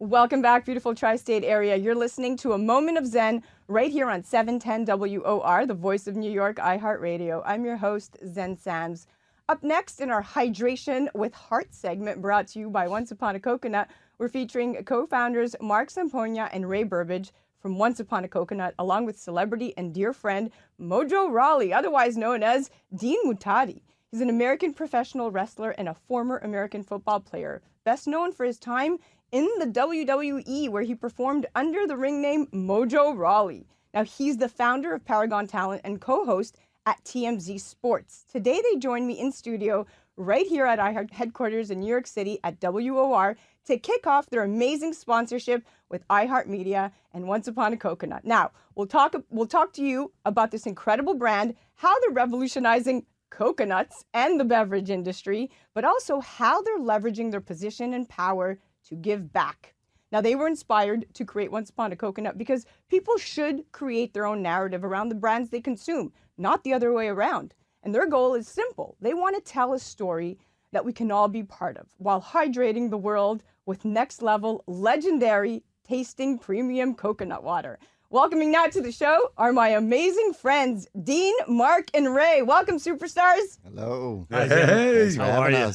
Welcome back, beautiful tri-state area. You're listening to A Moment of Zen right here on 710 WOR, the voice of New York, iHeartRadio. I'm your host, Zen Sams. Up next in our Hydration with Heart segment brought to you by Once Upon a Coconut, we're featuring co-founders Marc Sampogna and Ray Burbige from Once Upon a Coconut, along with celebrity and dear friend Mojo Rawley, otherwise known as Dean Muhtadi. He's an American professional wrestler and a former American football player, best known for his time in the WWE, where he performed under the ring name Mojo Rawley. Now, he's the founder of Paragon Talent and co-host at TMZ Sports. Today, they join me in studio right here at iHeart headquarters in New York City at WOR to kick off their amazing sponsorship with iHeartMedia and Once Upon a Coconut. Now, we'll talk to you about this incredible brand, how they're revolutionizing coconuts and the beverage industry, but also how they're leveraging their position and power to give back. Now, they were inspired to create Once Upon a Coconut because people should create their own narrative around the brands they consume, not the other way around. And their goal is simple. They want to tell a story that we can all be part of while hydrating the world with next level, legendary tasting premium coconut water. Welcoming now to the show are my amazing friends, Dean, Marc, and Ray. Welcome, superstars. Hello. Hey, How are you?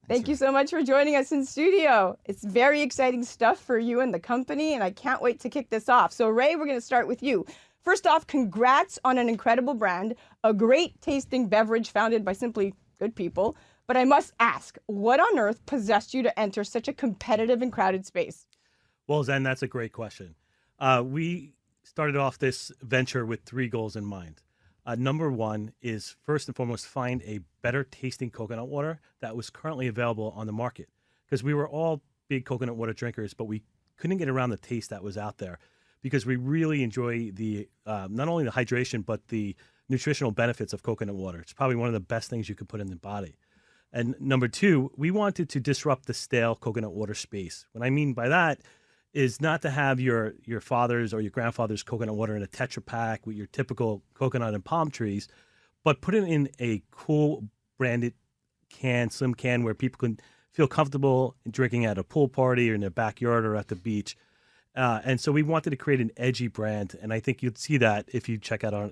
Thank you so much for joining us in studio. It's very exciting stuff for you and the company, and I can't wait to kick this off. So, Ray, we're going to start with you. First off, congrats on an incredible brand, a great tasting beverage founded by simply good people. But I must ask, what on earth possessed you to enter such a competitive and crowded space? Well, Zen, that's a great question. We started off this venture with three goals in mind. Number one is, first and foremost, find a better tasting coconut water that was currently available on the market. Because we were all big coconut water drinkers, but we couldn't get around the taste that was out there. Because we really enjoy the not only the hydration, but the nutritional benefits of coconut water. It's probably one of the best things you could put in the body. And number two, we wanted to disrupt the stale coconut water space. What I mean by that is not to have your father's or your grandfather's coconut water in a Tetra Pak with your typical coconut and palm trees, but put it in a cool branded can, slim can, where people can feel comfortable drinking at a pool party or in their backyard or at the beach. And so we wanted to create an edgy brand, and I think you'd see that if you check out our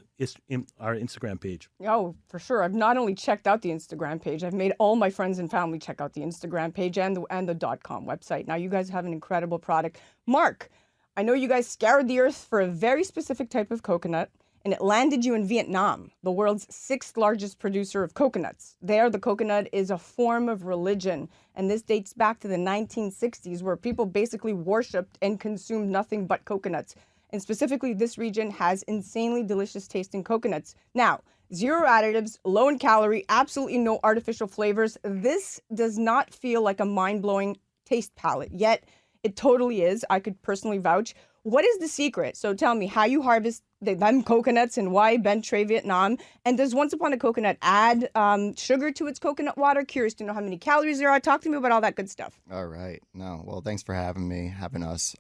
Instagram page. Oh, for sure. I've not only checked out the Instagram page, I've made all my friends and family check out the Instagram page and the .com website. Now, you guys have an incredible product. Marc, I know you guys scoured the earth for a very specific type of coconut, and it landed you in Vietnam, the world's 6th largest producer of coconuts. There, the coconut is a form of religion, and this dates back to the 1960s, where people basically worshipped and consumed nothing but coconuts. And specifically, this region has insanely delicious tasting coconuts. Now, 0 additives, low in calorie, absolutely no artificial flavors. This does not feel like a mind-blowing taste palette, yet it totally is. I could personally vouch. What is the secret? So tell me how you harvest them coconuts and why Ben Tre Vietnam. And does Once Upon a Coconut add sugar to its coconut water? Curious to know how many calories there are. Talk to me about all that good stuff. All right. No, well, thanks for having us.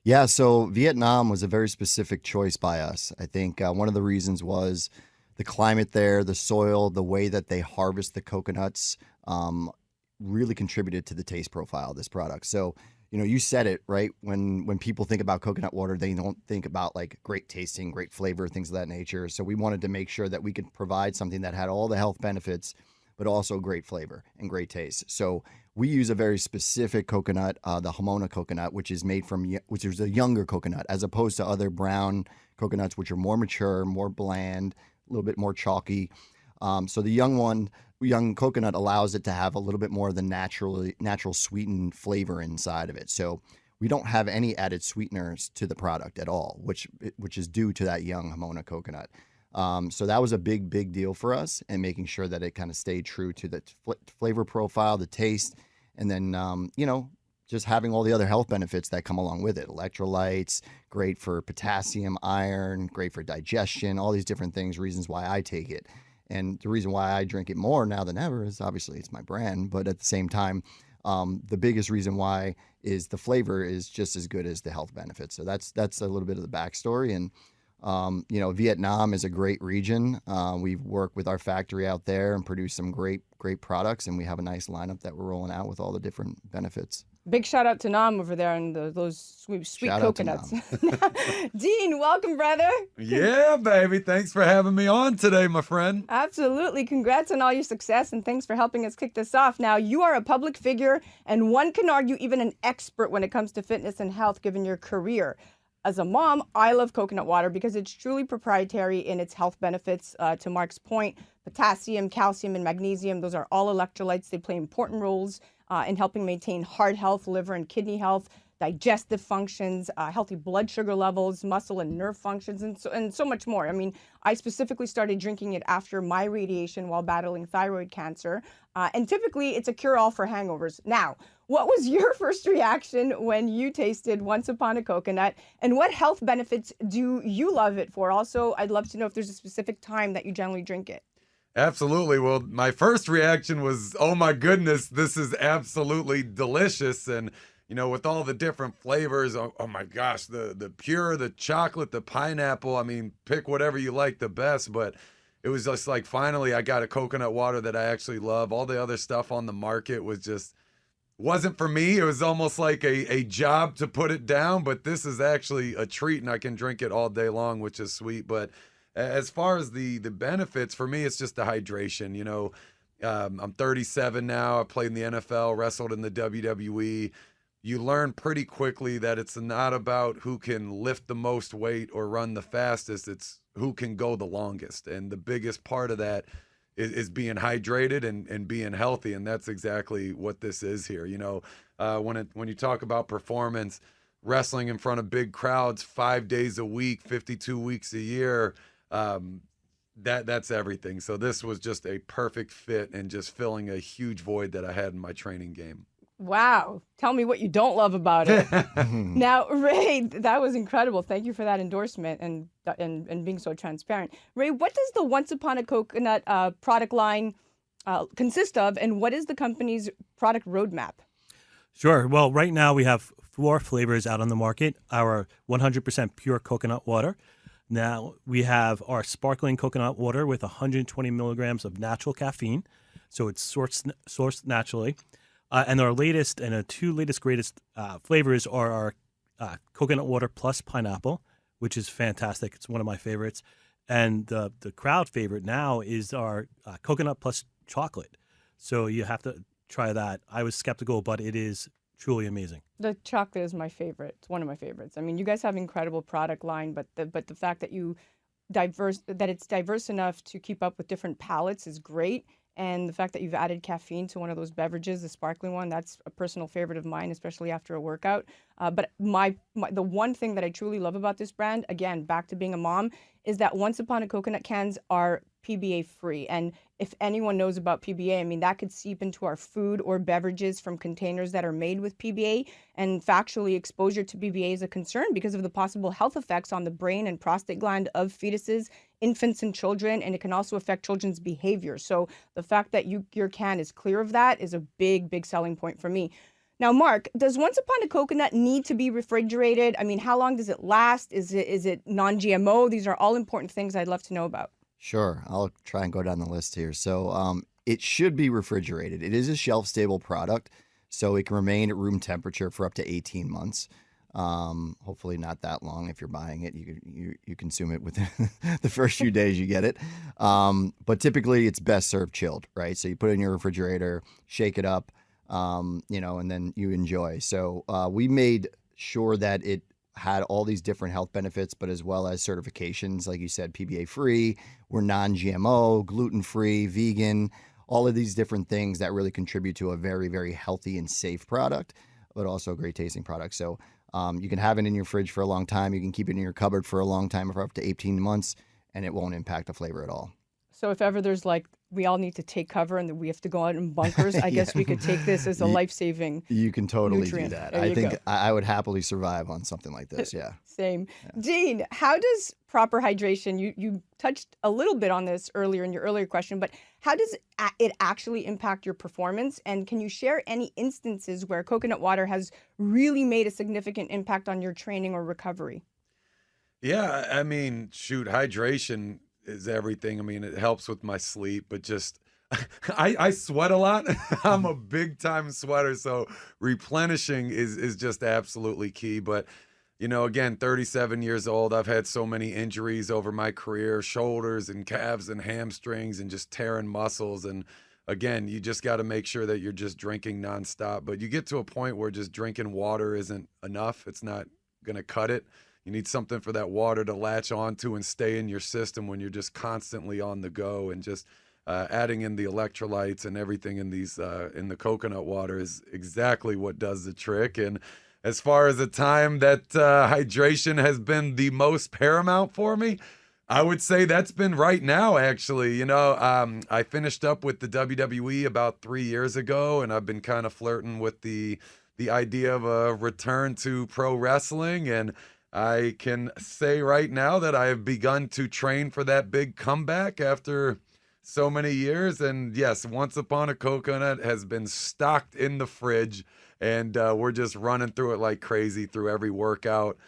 Yeah, so Vietnam was a very specific choice by us. I think one of the reasons was the climate there, the soil, the way that they harvest the coconuts really contributed to the taste profile of this product. So, you know, you said it, right? When people think about coconut water, they don't think about like great tasting, great flavor, things of that nature. So we wanted to make sure that we could provide something that had all the health benefits, but also great flavor and great taste. So we use a very specific coconut, the Hamona coconut, which is a younger coconut, as opposed to other brown coconuts, which are more mature, more bland, a little bit more chalky. So the young coconut allows it to have a little bit more of the natural sweetened flavor inside of it. So we don't have any added sweeteners to the product at all, which is due to that young Hamona coconut. So that was a big deal for us, and making sure that it kind of stayed true to the flavor profile, the taste, and then, just having all the other health benefits that come along with it. Electrolytes, great for potassium, iron, great for digestion, all these different things, reasons why I take it. And the reason why I drink it more now than ever is obviously it's my brand, but at the same time, the biggest reason why is the flavor is just as good as the health benefits. So that's a little bit of the backstory. And Vietnam is a great region. We've worked with our factory out there and produced some great products, and we have a nice lineup that we're rolling out with all the different benefits. Big shout out to Nam over there and those sweet Shout out to coconuts. Dean, welcome, brother. Yeah, baby. Thanks for having me on today, my friend. Absolutely. Congrats on all your success, and thanks for helping us kick this off. Now, you are a public figure, and one can argue even an expert when it comes to fitness and health, given your career. As a mom, I love coconut water because it's truly proprietary in its health benefits. To Mark's point, potassium, calcium, and magnesium, those are all electrolytes. They play important roles in helping maintain heart health, liver and kidney health, digestive functions, healthy blood sugar levels, muscle and nerve functions, and so much more. I mean, I specifically started drinking it after my radiation while battling thyroid cancer. And typically, it's a cure-all for hangovers. Now, what was your first reaction when you tasted Once Upon a Coconut, and what health benefits do you love it for? Also, I'd love to know if there's a specific time that you generally drink it. Absolutely. Well, my first reaction was, oh my goodness, this is absolutely delicious. And, you know, with all the different flavors, oh my gosh, the pure, the chocolate, the pineapple, I mean, pick whatever you like the best. But it was just like, finally, I got a coconut water that I actually love. All the other stuff on the market wasn't for me. It was almost like a job to put it down, but this is actually a treat and I can drink it all day long, which is sweet. But as far as the benefits, for me, it's just the hydration. You know, I'm 37 now. I played in the NFL, wrestled in the WWE. You learn pretty quickly that it's not about who can lift the most weight or run the fastest. It's who can go the longest. And the biggest part of that is being hydrated and being healthy. And that's exactly what this is here. You know, when you talk about performance, wrestling in front of big crowds 5 days a week, 52 weeks a year, that's everything. So this was just a perfect fit and just filling a huge void that I had in my training game. Wow. Tell me what you don't love about it. Now, Ray, that was incredible. Thank you for that endorsement and being so transparent. Ray, what does the Once Upon a Coconut product line consist of, and what is the company's product roadmap? Sure. Well, right now we have 4 flavors out on the market. Our 100% pure coconut water. Now we have our sparkling coconut water with 120 milligrams of natural caffeine. So it's sourced naturally. And our latest and the 2 greatest flavors are our coconut water plus pineapple, which is fantastic. It's one of my favorites. And the crowd favorite now is our coconut plus chocolate. So you have to try that. I was skeptical, but it is truly amazing. The chocolate is my favorite. It's one of my favorites. I mean, you guys have incredible product line, but the fact that it's diverse enough to keep up with different palates is great. And the fact that you've added caffeine to one of those beverages, the sparkling one, that's a personal favorite of mine, especially after a workout. But the one thing that I truly love about this brand, again, back to being a mom, is that Once Upon a Coconut cans are PBA free. And if anyone knows about PBA, I mean, that could seep into our food or beverages from containers that are made with PBA. And factually, exposure to PBA is a concern because of the possible health effects on the brain and prostate gland of fetuses, infants, and children. And it can also affect children's behavior. So the fact that your can is clear of that is a big, big selling point for me. Now, Mark, does Once Upon a Coconut need to be refrigerated? I mean, how long does it last? Is it non-GMO? These are all important things I'd love to know about. Sure. I'll try and go down the list here. So it should be refrigerated. It is a shelf-stable product, so it can remain at room temperature for up to 18 months. Hopefully not that long. If you're buying it, you consume it within the first few days you get it. But typically it's best served chilled, right? So you put it in your refrigerator, shake it up, and then you enjoy. So we made sure that it had all these different health benefits, but as well as certifications, like you said, PBA free, we're non-GMO, gluten-free, vegan, all of these different things that really contribute to a very, very healthy and safe product, but also a great tasting product. So you can have it in your fridge for a long time. You can keep it in your cupboard for a long time, for up to 18 months, and it won't impact the flavor at all. So if ever there's we all need to take cover and we have to go out in bunkers, I guess we could take this as a life-saving You can totally nutrient. do that. There I you think go. I would happily survive on something like this, yeah. Same. Yeah. Dean, how does proper hydration, you touched a little bit on this earlier in your earlier question, but how does it actually impact your performance? And can you share any instances where coconut water has really made a significant impact on your training or recovery? Yeah, I mean, shoot, hydration is everything. I mean, it helps with my sleep, but just I sweat a lot. I'm a big time sweater, so replenishing is just absolutely key. But again, 37 years old, I've had so many injuries over my career, shoulders and calves and hamstrings and just tearing muscles. And again, you just got to make sure that you're just drinking nonstop. But you get to a point where just drinking water isn't enough. It's not going to cut it. You need something for that water to latch onto and stay in your system when you're just constantly on the go. And just adding in the electrolytes and everything in in the coconut water is exactly what does the trick. And as far as the time that hydration has been the most paramount for me, I would say that's been right now, actually. I finished up with the WWE about 3 years ago, and I've been kind of flirting with the idea of a return to pro wrestling. And I can say right now that I have begun to train for that big comeback after so many years. And yes, Once Upon a Coconut has been stocked in the fridge, and we're just running through it like crazy through every workout.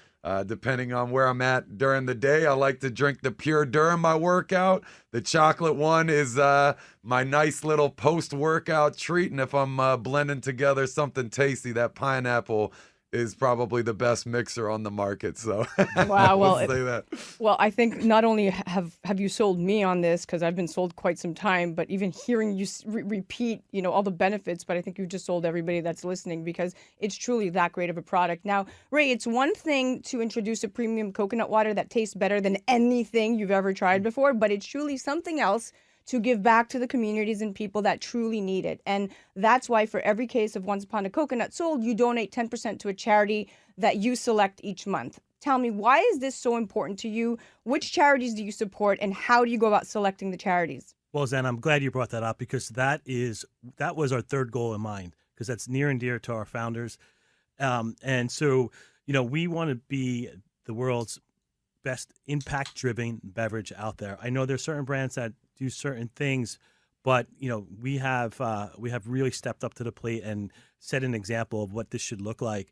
Depending on where I'm at during the day, I like to drink the pure during my workout. The chocolate one is my nice little post-workout treat. And if I'm blending together something tasty, that pineapple is probably the best mixer on the market. So Wow. Well, I'll say that. Well, I think not only have you sold me on this, because I've been sold quite some time, but even hearing you repeat, all the benefits, but I think you've just sold everybody that's listening, because it's truly that great of a product. Now, Ray, it's one thing to introduce a premium coconut water that tastes better than anything you've ever tried before, but it's truly something else to give back to the communities and people that truly need it. And that's why for every case of Once Upon a Coconut sold, you donate 10% to a charity that you select each month. Tell me, why is this so important to you? Which charities do you support, and how do you go about selecting the charities? Well, Zen, I'm glad you brought that up, because that was our third goal in mind, because that's near and dear to our founders. And so, we want to be the world's best impact-driven beverage out there. I know there's certain brands that do certain things, but we have really stepped up to the plate and set an example of what this should look like.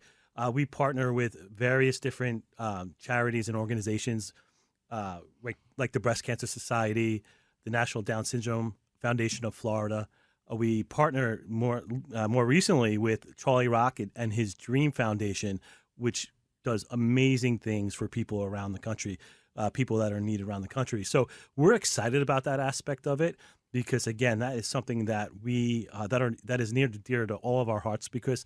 We partner with various different charities and organizations, like the Breast Cancer Society, the National Down Syndrome Foundation of Florida. We partner more recently with Charlie Rock and his Dream Foundation, which does amazing things for people around the country, people that are in need around the country. So we're excited about that aspect of it, because again, that is something that that is near and dear to all of our hearts, because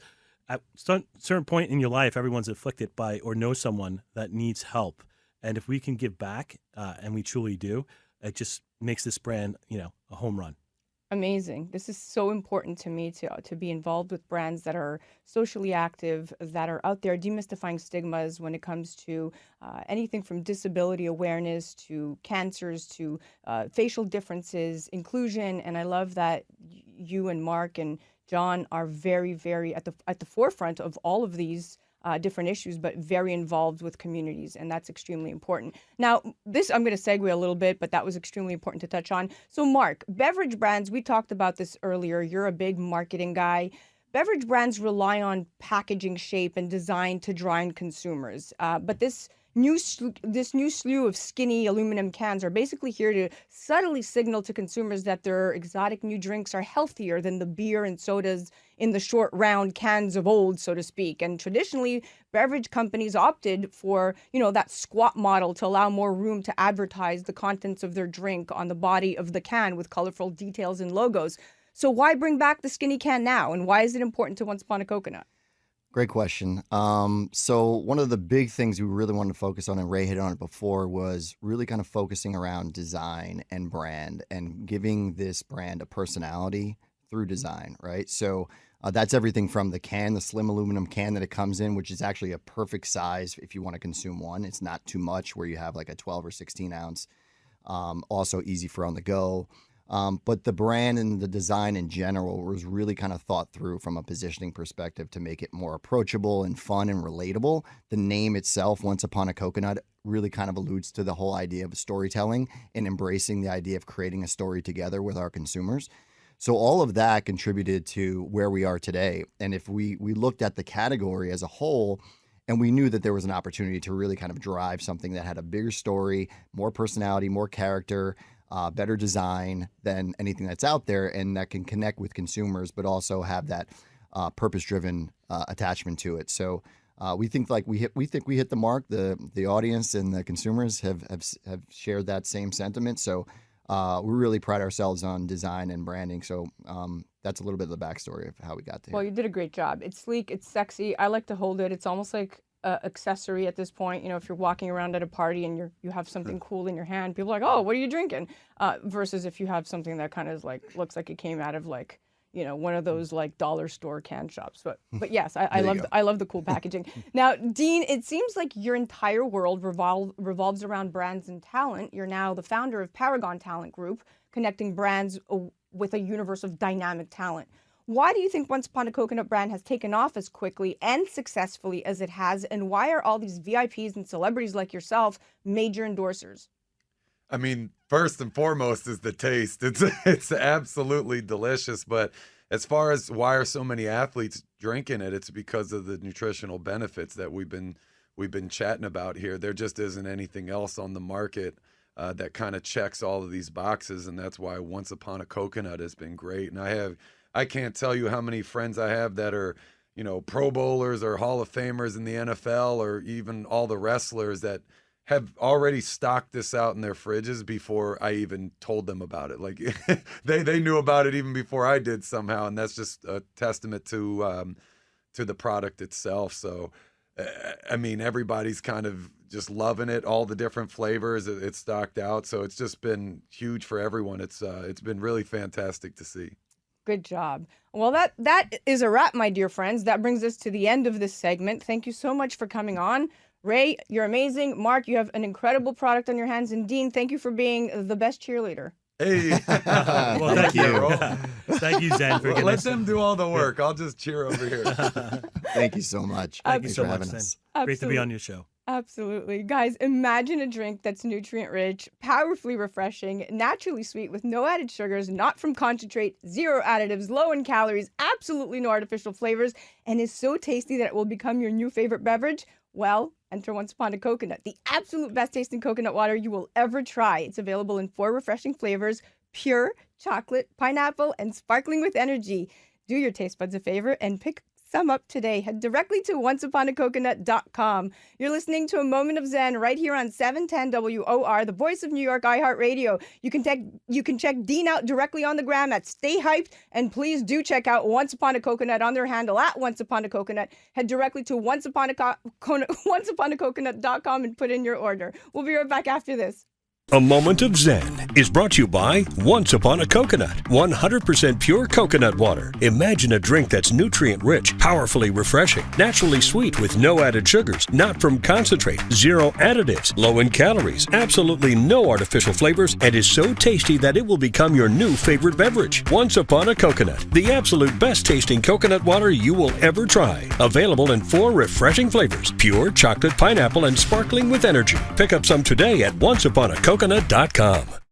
at some certain point in your life, everyone's afflicted by or knows someone that needs help. And if we can give back, and we truly do, it just makes this brand, a home run. Amazing. This is so important to me to be involved with brands that are socially active, that are out there demystifying stigmas when it comes to anything from disability awareness to cancers to facial differences, inclusion. And I love that you and Mark and John are very, very at the forefront of all of these different issues, but very involved with communities, and that's extremely important. Now, this, I'm going to segue a little bit, but that was extremely important to touch on. So, Mark, beverage brands, we talked about this earlier. You're a big marketing guy. Beverage brands rely on packaging shape and design to draw in consumers, but this new slew of skinny aluminum cans are basically here to subtly signal to consumers that their exotic new drinks are healthier than the beer and sodas in the short round cans of old, so to speak. And traditionally, beverage companies opted for, that squat model to allow more room to advertise the contents of their drink on the body of the can with colorful details and logos. So why bring back the skinny can now? And why is it important to Once Upon a Coconut? Great question. So one of the big things we really wanted to focus on, and Ray hit on it before, was really kind of focusing around design and brand and giving this brand a personality through design, right? So that's everything from the can, the slim aluminum can that it comes in, which is actually a perfect size if you want to consume one. It's not too much where you have like a 12 or 16 ounce. Also easy for on the go. But the brand and the design in general was really kind of thought through from a positioning perspective to make it more approachable and fun and relatable. The name itself, Once Upon a Coconut, really kind of alludes to the whole idea of storytelling and embracing the idea of creating a story together with our consumers. So all of that contributed to where we are today. And if we looked at the category as a whole, and we knew that there was an opportunity to really kind of drive something that had a bigger story, more personality, more character, better design than anything that's out there, and that can connect with consumers, but also have that purpose-driven attachment to it. So we think we hit the mark. The audience and the consumers have shared that same sentiment. So we really pride ourselves on design and branding. So that's a little bit of the backstory of how we got there. Well, you did a great job. It's sleek, it's sexy. I like to hold it. It's almost like an accessory at this point. You know, if you're walking around at a party and you have something cool in your hand, people are like, oh, what are you drinking? Versus if you have something that kind of looks like it came out of one of those dollar store can shops. But yes, I love the cool packaging. Now, Dean, it seems like your entire world revolves around brands and talent. You're now the founder of Paragon Talent Group, connecting brands with a universe of dynamic talent. Why do you think Once Upon a Coconut brand has taken off as quickly and successfully as it has? And why are all these VIPs and celebrities like yourself major endorsers? I mean, first and foremost is the taste. It's absolutely delicious. But as far as why are so many athletes drinking it, it's because of the nutritional benefits that we've been chatting about here. There just isn't anything else on the market that kind of checks all of these boxes, and that's why Once Upon a Coconut has been great. And I can't tell you how many friends I have that are, Pro Bowlers or Hall of Famers in the NFL, or even all the wrestlers that have already stocked this out in their fridges before I even told them about it. Like they knew about it even before I did somehow, and that's just a testament to the product itself. So, I mean, everybody's kind of just loving it. All the different flavors, it's stocked out, so it's just been huge for everyone. It's been really fantastic to see. Good job. Well, that is a wrap, my dear friends. That brings us to the end of this segment. Thank you so much for coming on. Ray, you're amazing. Mark, you have an incredible product on your hands. And Dean, thank you for being the best cheerleader. Hey. Well, thank you. Thank you, Zen, for getting Let them do all the work. I'll just cheer over here. Thank you so much. Thank you so for much, having Zen. us. Great to be on your show. Absolutely. Guys, imagine a drink that's nutrient-rich, powerfully refreshing, naturally sweet with no added sugars, not from concentrate, zero additives, low in calories, absolutely no artificial flavors, and is so tasty that it will become your new favorite beverage. Well, enter Once Upon a Coconut, the absolute best tasting coconut water you will ever try. It's available in 4 refreshing flavors: pure, chocolate, pineapple, and sparkling with energy. Do your taste buds a favor and pick some up today. Head directly to onceuponacoconut.com. You're listening to A Moment of Zen right here on 710 WOR, the voice of New York, iHeart Radio. You can check Dean out directly on the gram at Stay Hyped, and please do check out Once Upon a Coconut on their handle at Once Upon a Coconut. Head directly to onceuponacoconut.com and put in your order. We'll be right back after this. A Moment of Zen is brought to you by Once Upon a Coconut, 100% pure coconut water. Imagine a drink that's nutrient-rich, powerfully refreshing, naturally sweet with no added sugars, not from concentrate, zero additives, low in calories, absolutely no artificial flavors, and is so tasty that it will become your new favorite beverage. Once Upon a Coconut, the absolute best-tasting coconut water you will ever try. Available in 4 refreshing flavors: pure, chocolate, pineapple, and sparkling with energy. Pick up some today at onceuponacoconut.com.